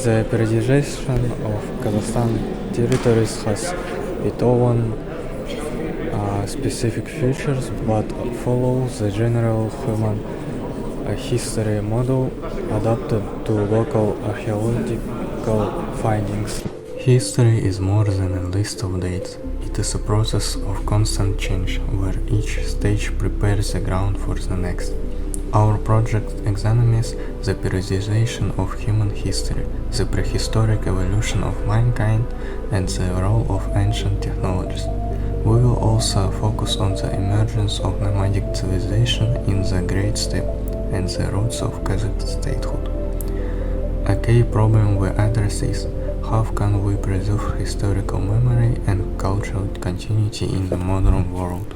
The periodization of Kazakhstan territories has its own specific features, but follows the general human history model adapted to local archaeological findings. History is more than a list of dates. It is a process of constant change, where each stage prepares the ground for the next. Our project examines the periodization of human history, the prehistoric evolution of mankind, and the role of ancient technologies. We will also focus on the emergence of nomadic civilization in the Great Steppe and the roots of Kazakh statehood. A key problem we address is how can we preserve historical memory and cultural continuity in the modern world.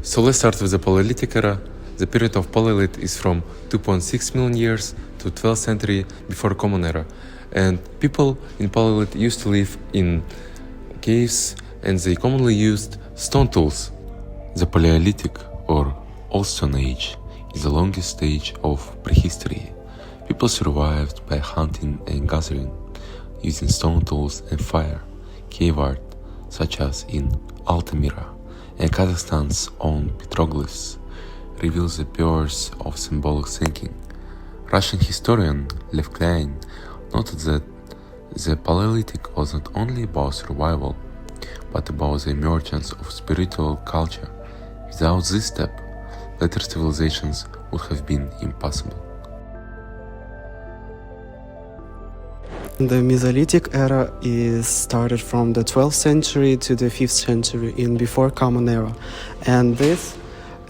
So let's start with the Paleolithic era. The period of Paleolith is from 2.6 million years to 12th century before Common Era. And people in Paleolith used to live in caves and they commonly used stone tools. The Paleolithic or Old Stone Age is the longest stage of prehistory. People survived by hunting and gathering, using stone tools and fire. Cave art, such as in Altamira and Kazakhstan's own petroglyphs, reveals the purest of symbolic thinking. Russian historian Lev Klein noted that the Paleolithic was not only about survival, but about the emergence of spiritual culture. Without this step, later civilizations would have been impossible. The Mesolithic era is started from the 12th century to the 5th century in before Common Era, and this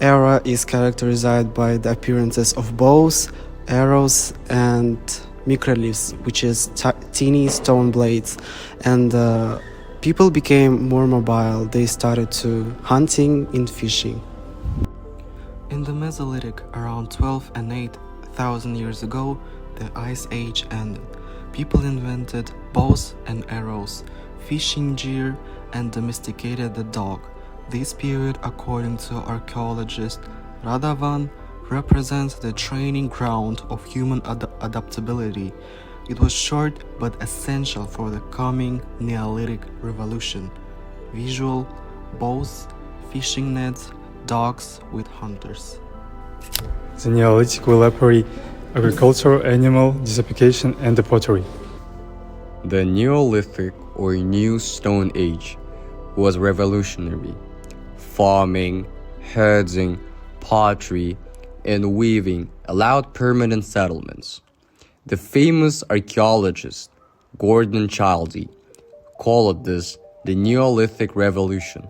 era is characterized by the appearances of bows, arrows, and microliths, which is teeny stone blades, and people became more mobile. They started to hunting and fishing. In the Mesolithic, around 12 and 8,000 years ago, the Ice Age ended. People invented bows and arrows, fishing gear, and domesticated the dog. This period, according to archaeologist Radovan, represents the training ground of human adaptability. It was short but essential for the coming Neolithic revolution. Visual, bows, fishing nets, dogs with hunters. The Neolithic will operate agriculture, animal domestication, and the pottery. The Neolithic or New Stone Age was revolutionary. Farming, herding, pottery, and weaving allowed permanent settlements. The famous archaeologist Gordon Childe called this the Neolithic Revolution,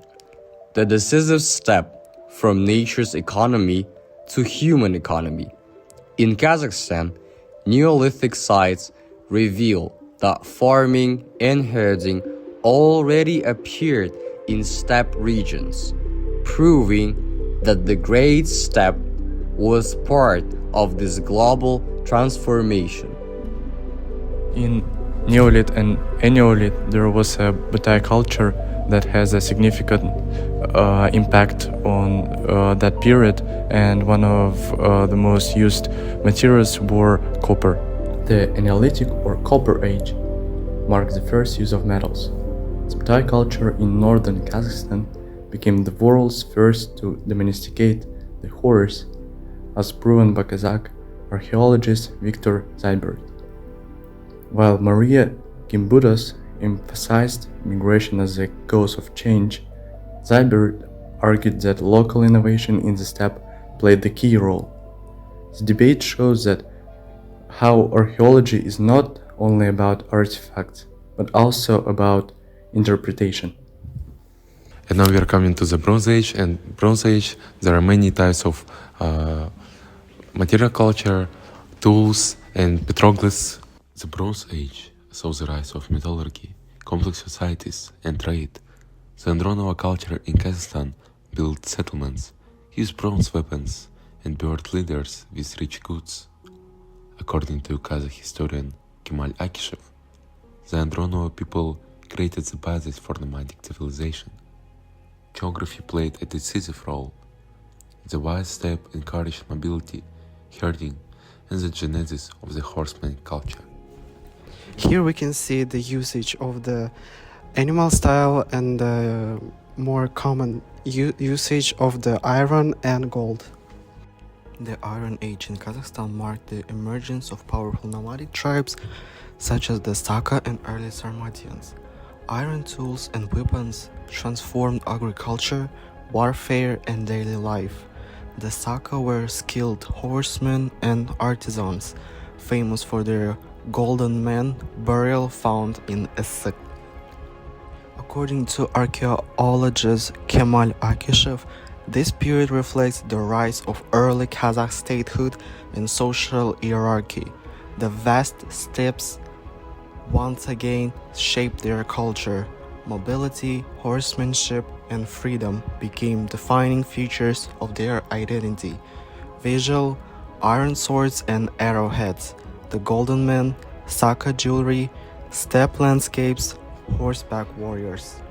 the decisive step from nature's economy to human economy. In Kazakhstan, Neolithic sites reveal that farming and herding already appeared in steppe regions, proving that the Great Steppe was part of this global transformation. In Neolith and Eneolith, there was a Butai culture that has a significant impact on that period, and one of the most used materials were copper. The Neolithic or Copper Age marked the first use of metals. The Butai culture in northern Kazakhstan became the world's first to domesticate the horse, as proven by Kazakh archaeologist Viktor Zybert. While Maria Gimbutas emphasized migration as a cause of change, Zybert argued that local innovation in the steppe played the key role. The debate shows that how archaeology is not only about artifacts, but also about interpretation. And now we are coming to the Bronze Age. And Bronze Age, there are many types of material culture, tools, and petroglyphs. The Bronze Age saw the rise of metallurgy, complex societies, and trade. The Andronovo culture in Kazakhstan built settlements, used bronze weapons, and birthed leaders with rich goods. According to Kazakh historian Kemal Akishev, the Andronovo people created the basis for nomadic civilization. Geography played a decisive role. The wide steppe encouraged mobility, herding, and the genesis of the horseman culture. Here we can see the usage of the animal style and the more common usage of the iron and gold. The Iron Age in Kazakhstan marked the emergence of powerful nomadic tribes such as the Saka and early Sarmatians. Iron tools and weapons transformed agriculture, warfare, and daily life. The Saka were skilled horsemen and artisans, famous for their golden man burial found in Essek. According to archaeologist Kemal Akishev, this period reflects the rise of early Kazakh statehood and social hierarchy. The vast steppes once again shaped their culture. Mobility, horsemanship, and freedom became defining features of their identity. Visual, iron swords and arrowheads, the golden men, Saka jewelry, steppe landscapes, horseback warriors.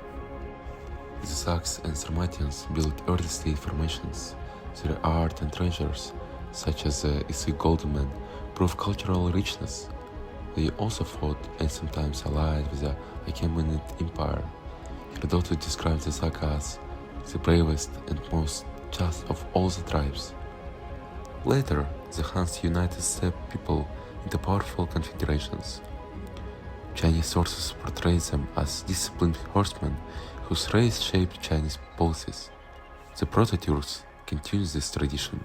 The Sacs and Sarmatians built early state formations. Their art and treasures, such as the Issyk Golden Man, prove cultural richness. They also fought and sometimes allied with the Achaemenid Empire. Herodotus describes the Saka as the bravest and most just of all the tribes. Later, the Huns united steppe people into powerful confederations. Chinese sources portray them as disciplined horsemen whose race shaped Chinese policies. The Proto-Turks continued this tradition,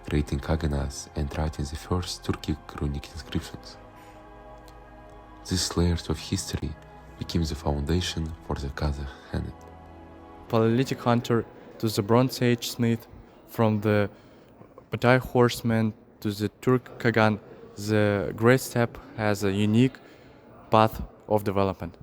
creating kaganas and writing the first Turkic runic inscriptions. These layers of history became the foundation for the Kazakh Khanate. Paleolithic hunter to the Bronze Age smith, from the Batai horseman to the Turk Kagan, the Great Steppe has a unique path of development.